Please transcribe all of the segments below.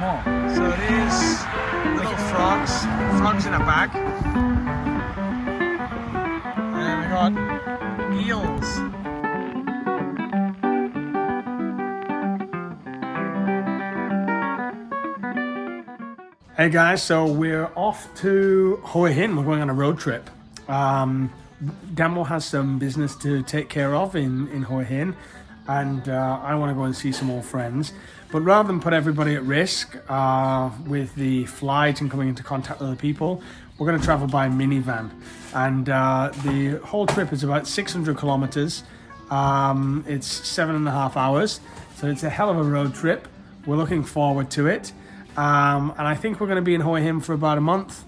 Nemo. So these little frogs in a bag. And we got eels. Hey guys, so we're off to Hue Hin. We're going on a road trip. Damo has some business to take care of in Hue Hin, and I want to go and see some old friends. But rather than put everybody at risk with the flight and coming into contact with other people, we're going to travel by minivan. And the whole trip is about 600 kilometers. It's 7.5 hours, so it's a hell of a road trip. We're looking forward to it. And I think we're going to be in Hue Hin for about a month.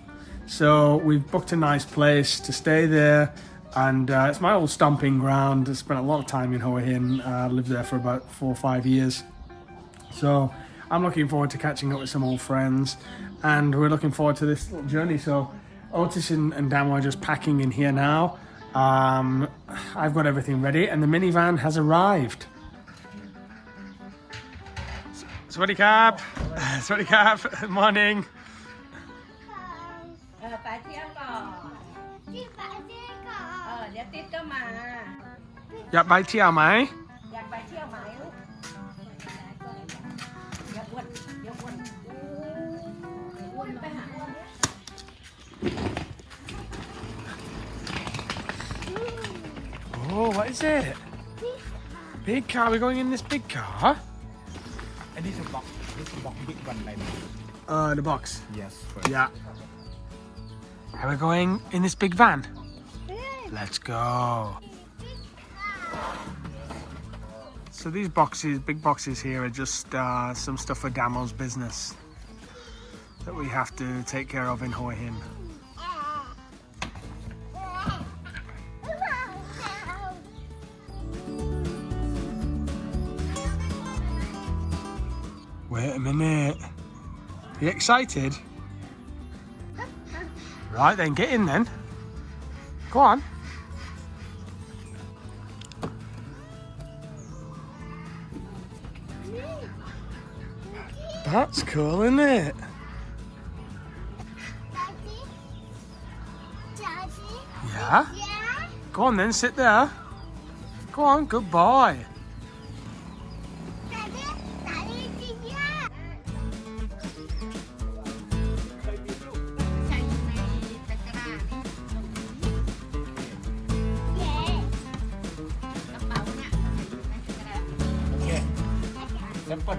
So we've booked a nice place to stay there, and it's my old stomping ground. I spent a lot of time in Hue Hin. Lived there for about 4 or 5 years. So I'm looking forward to catching up with some old friends, and we're looking forward to this little journey. So Otis and Damo are just packing in here now. I've got everything ready, and the minivan has arrived. Swaddy Cap. Swaddy Cap. Morning. ไปเที่ยวก่อนเดี๋ยวติ๊ดก็มา อยากไปเที่ยวไหม อยากไปเที่ยวไหมลูกเดี๋ยวอ้วนไปหา Oh, what is it? Big car. We're going in this big car? And this is box big one like The box. yes. First. Yeah. And we're going in this big van. Let's go. So these boxes, big boxes here, are just some stuff for Damo's business that we have to take care of in Hue Hin. Wait a minute. Are you excited? Right then, get in then. Go on. That's cool, isn't it? Yeah? Go on then, sit there. Go on, good boy. Simple.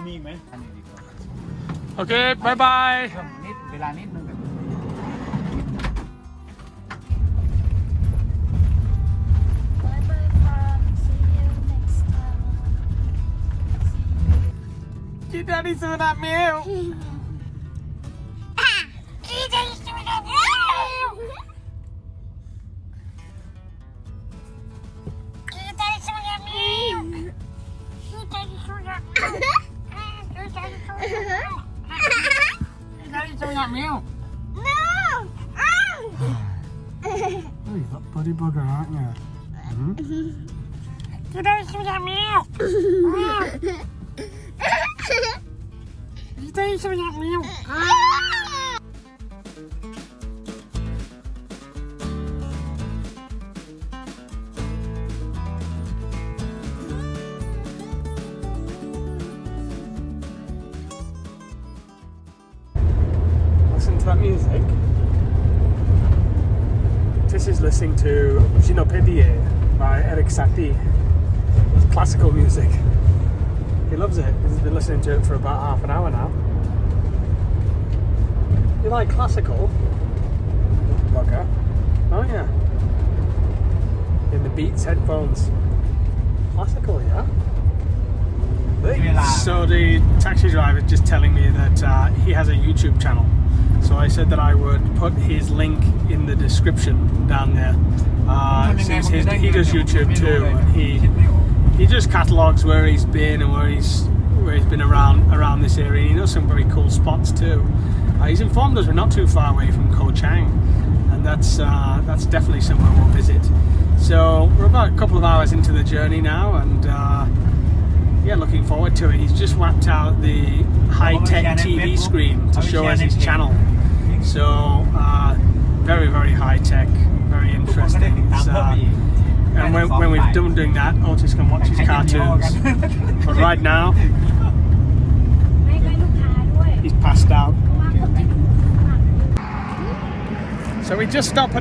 นี่ไหมอันนี้ดีกว่า Okay, bye bye. นิดเวลานิดนึง Give daddy some of that milk. Daddy some of that milk. Oh, you've got bloody bugger, aren't you? Give daddy some of that milk. Give daddy some of that milk. Listen to that music. This is listening to Ginopedie by Eric Satie. It's classical music. He loves it. He's been listening to it for about half an hour now. You like classical? Bugger. Oh yeah. In the Beats headphones. Classical, yeah? So the taxi driver is just telling me that he has a YouTube channel. So I said that I would put his link in the description down there. Since he does YouTube too, and he just catalogues where he's been and where he's been around this area. He knows some very cool spots too. He's informed us we're not too far away from Ko Chang, and that's definitely somewhere we'll visit. So we're about a couple of hours into the journey now, and yeah, looking forward to it. He's just whacked out the high-tech TV screen to show us his channel. So very, very high-tech, very interesting. It's, and when we're done doing that, Otis can watch his cartoons. But right now, ไม่ให้ลูกค้าด้วย he's passed out. เพราะว่าผมจะดูหนัง So we just stopped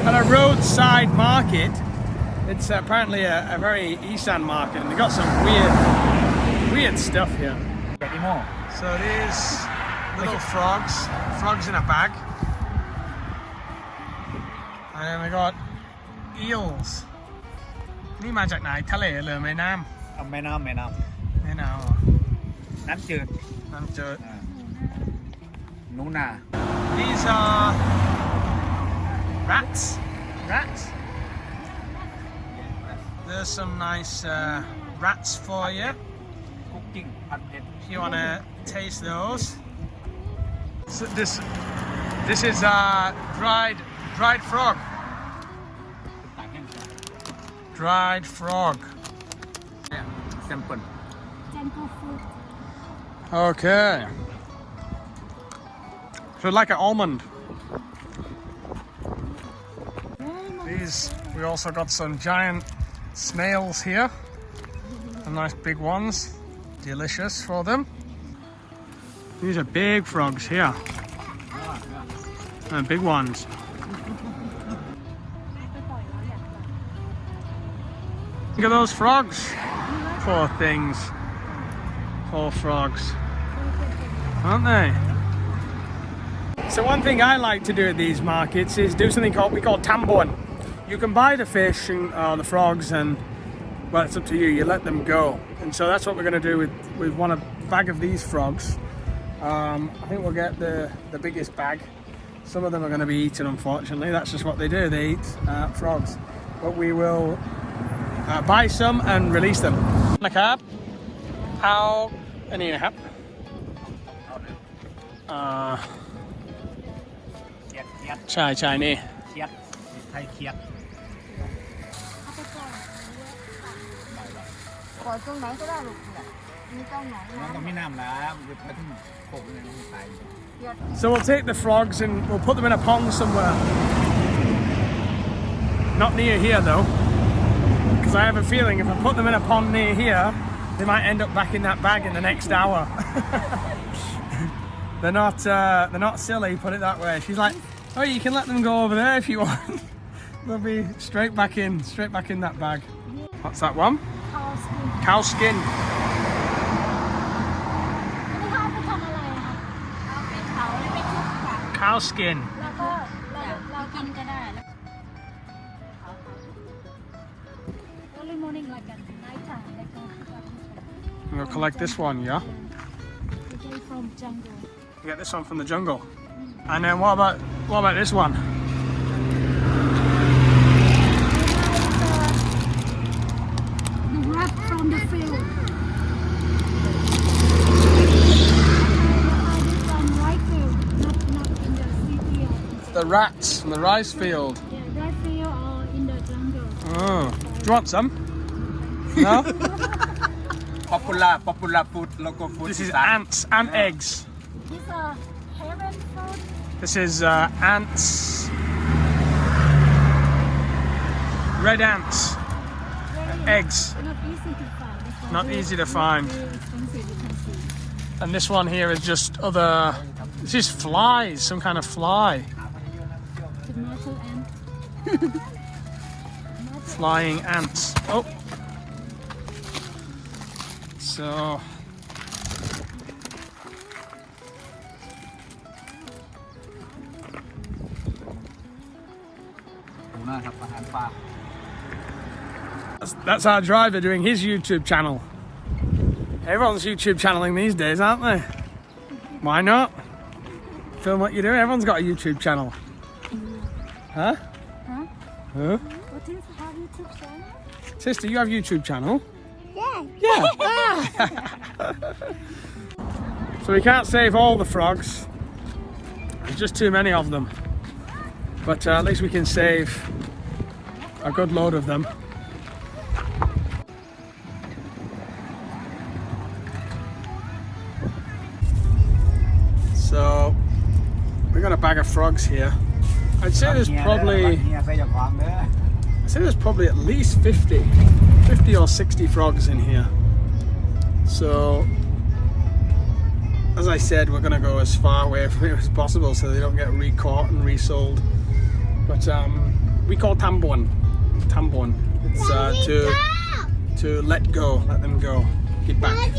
at a roadside market. It's apparently a very Isan market, and they got some weird stuff here. แกะอีโม่ So these little frogs in a bag, and then we got eels. นี่มาจากไหนทะเลหรือแม่น้ แม่น้ำ ำแม่น้ำเหรอ น้ำจืด น้ำจืด หนูนา These are rats. There's some nice rats for you คุกกิ้งผัดเผ็ด if you want to taste those. So this is dried frog. ต่างแห้ง Dried frog. เนี่ยแซมเปิล Jungle food Okay. So like an almond. We also got some giant snails here. Some nice big ones. Delicious for them. These are big frogs here. And big ones. Look at those frogs. Poor things. Poor frogs. Aren't they? So one thing I like to do at these markets is do something we call tamboan. You can buy the fish and the frogs, and well, it's up to you. You let them go, and so that's what we're going to do with one bag of these frogs. I think we'll get the biggest bag. Some of them are going to be eaten, unfortunately. That's just what they do. They eat frogs, but we will buy some and release them. นะครับเอาอันนี้นะครับ เคียดเคียด ใช่นี่ เคียดไทยเคียด ขอตรงไหนก็ได้ลูกเนี่ยมีตรงไหน น้องต้องมีน้ำแล้วไปถึงโขกเลยน้องตาย So we'll take the frogs and we'll put them in a pond somewhere. Not near here though, because I have a feeling if I put them in a pond near here, they might end up back in that bag in the next hour. They're not silly, put it that way. She's like, oh, you can let them go over there if you want. They'll be straight back in that bag. What's that one? Cow skin. อันนี้เขาเอาไปทำอะไรอะคะเอาไปเผาแล้วไปชุบค่ะ Cow skin. แล้วก็เรากินก็ได้ Early morning like at night time like We'll collect this one, yeah? we get from jungle We get this one from the jungle. And then what about this one? the rat from the field from right field not in the city The rats from the rice field. yeah right field or in the jungle Oh. Do you want some? No? popular food local food This is ant eggs. these are heaven food This is ants. Red ants. Eggs. not easy to find Not easy to find. It's very expensive you can see And this one here is just other. This is flies, some kind of fly. tomato and Flying ants. Oh. So. ดูหน้าครับอาหารป่า That's our driver doing his YouTube channel. Everyone's YouTube channeling these days, aren't they? Why not? Film what you do. Everyone's got a YouTube channel. Huh? Huh? Otis have YouTube channel Sister, you have YouTube channel? yeah Yeah. So we can't save all the frogs. There's just too many of them. But at least we can save a good load of them. So we got a bag of frogs here. I'd say there's probably at least 50 or 60 frogs in here. So as I said, we're gonna go as far away from it as possible so they don't get re-caught and resold. But we call tambon. It's to let go, let them go, get back.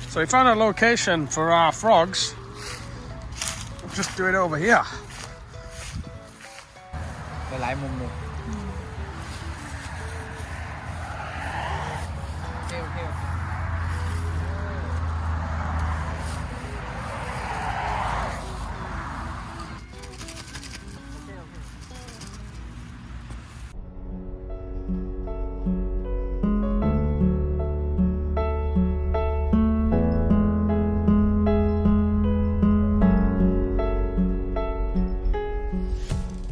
So we found a location for our frogs. We'll just do it over here. หลายมุมเลยโอเค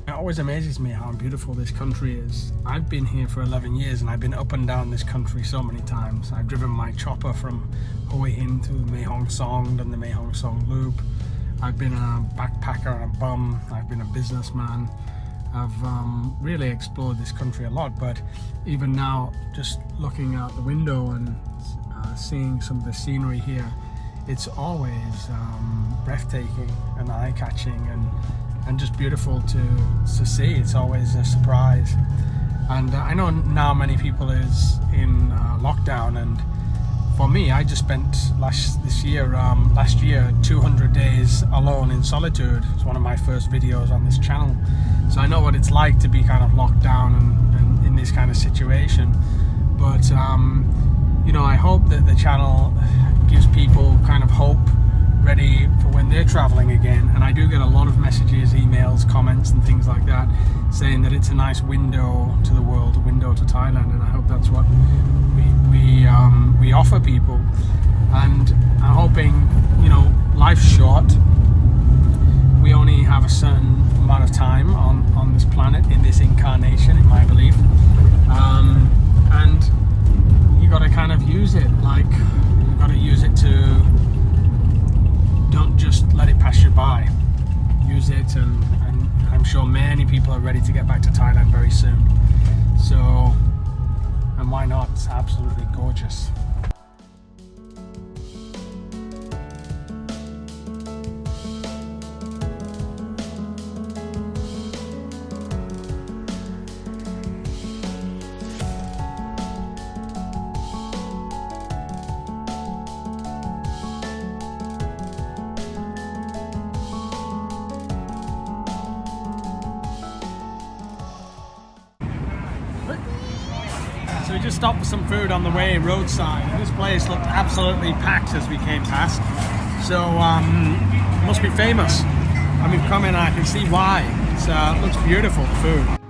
It always amazes me how beautiful this country is. I've been here for 11 years and I've been up and down this country so many times. I've driven my chopper from Hue Hin to Mae Hong Son and the Mae Hong Son Loop. I've been a backpacker and a bum. I've been a businessman. I've really explored this country a lot, but even now, just looking out the window and seeing some of the scenery here, it's always breathtaking and eye-catching and just beautiful to see. It's always a surprise. And I know now many people is in lockdown, and for me, I just spent last year 200 days alone in solitude. It's one of my first videos on this channel, so I know what it's like to be kind of locked down and in this kind of situation. But you know, I hope that the channel gives people kind of hope ready for when they're traveling again. And I do get a lot of messages, emails, comments and things like that saying that it's a nice window to the world, a window to Thailand, and I hope that's what we offer people. And I'm hoping, you know, life's short. We only have a certain amount of time on this planet, in this incarnation, in my belief. And you got to kind of use it, like you got to use it to, don't just let it pass you by. Use it, and I'm sure many people are ready to get back to Thailand very soon. So, and why not? It's absolutely gorgeous. So we just stopped for some food on the way roadside. This place looked absolutely packed as we came past. So it must be famous. I mean, come in and I can see why. It looks beautiful, the food.